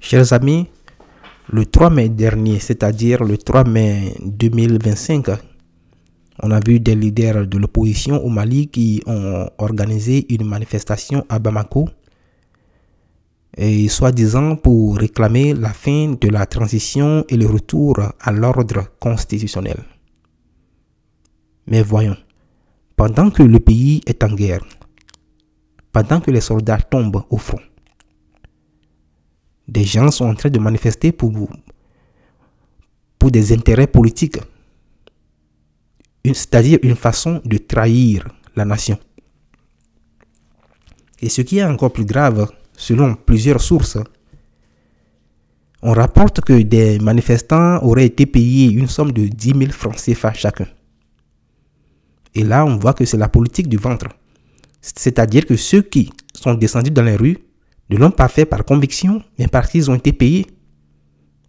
Chers amis, le 3 mai dernier, c'est-à-dire le 3 mai 2025, on a vu des leaders de l'opposition au Mali qui ont organisé une manifestation à Bamako, et soi-disant pour réclamer la fin de la transition et le retour à l'ordre constitutionnel. Mais voyons, pendant que le pays est en guerre, pendant que les soldats tombent au front, des gens sont en train de manifester pour des intérêts politiques, c'est-à-dire une façon de trahir la nation. Et ce qui est encore plus grave, selon plusieurs sources, on rapporte que des manifestants auraient été payés une somme de 10 000 francs CFA chacun. Et là, on voit que c'est la politique du ventre. C'est-à-dire que ceux qui sont descendus dans les rues ne l'ont pas fait par conviction, mais parce qu'ils ont été payés.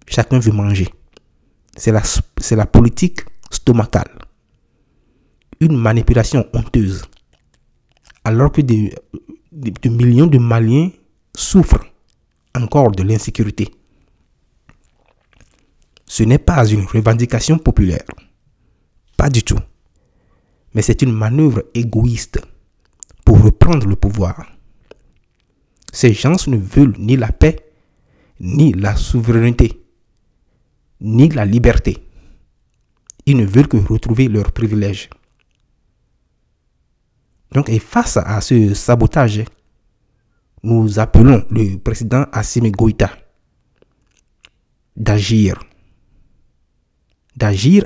Chacun veut manger. C'est la politique stomacale. Une manipulation honteuse. Alors que des millions de Maliens souffrent encore de l'insécurité. Ce n'est pas une revendication populaire. Pas du tout. Mais c'est une manœuvre égoïste pour reprendre le pouvoir. Ces gens ne veulent ni la paix, ni la souveraineté, ni la liberté. Ils ne veulent que retrouver leurs privilèges. Donc, et face à ce sabotage, nous appelons le président Assimi Goïta d'agir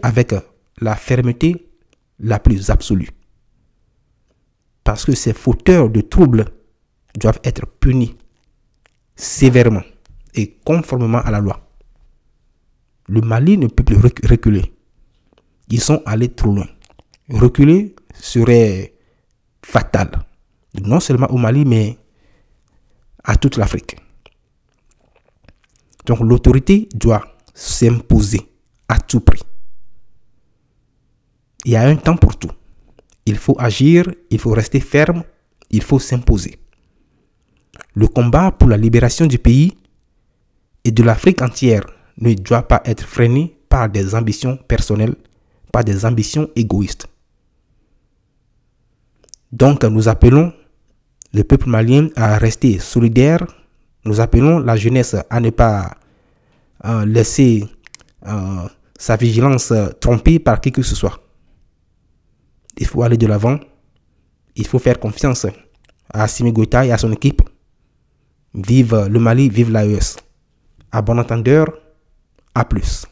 avec la fermeté la plus absolue. Parce que ces fauteurs de troubles doivent être punis sévèrement et conformément à la loi. Le Mali ne peut plus reculer. Ils sont allés trop loin. Reculer serait fatal, non seulement au Mali, mais à toute l'Afrique. Donc l'autorité doit s'imposer à tout prix. Il y a un temps pour tout. Il faut agir, il faut rester ferme, il faut s'imposer. Le combat pour la libération du pays et de l'Afrique entière ne doit pas être freiné par des ambitions personnelles, par des ambitions égoïstes. Donc nous appelons le peuple malien à rester solidaire. Nous appelons la jeunesse à ne pas laisser sa vigilance trompée par qui que ce soit. Il faut aller de l'avant. Il faut faire confiance à Assimi Goïta et à son équipe. Vive le Mali, vive l'AES. À bon entendeur, à plus.